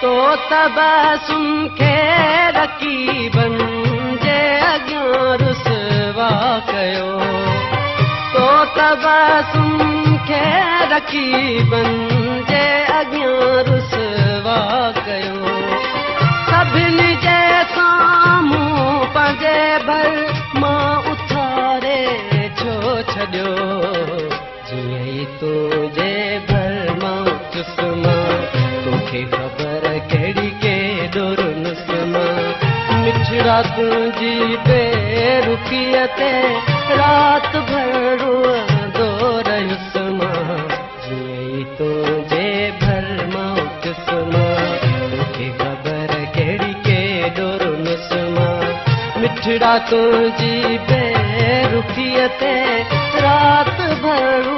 तो तबसुम खे रकीबनि जे अॻियां रुसवा कयो तो तबसुम खे रकीबनि जे अॻियां रुसवा कयो सभिनी जे साम्हूं पंहिंजे भर मां उथारे छो छॾियो जीअं ई तुंहिंजे भर मां चुस्मा तोखे ख़बर कहिड़ी केॾो नुस्मा मिठड़ा तुंहिंजी बेरुखीअ ते राति भर रोअंदो रहियुसि मां जीअं ई तुंहिंजे भर मां चुस्मा तोखे ख़बर कहिड़ी केॾो नुस्मा मिठड़ा तुंहिंजी बेरुखीअ ते राति भर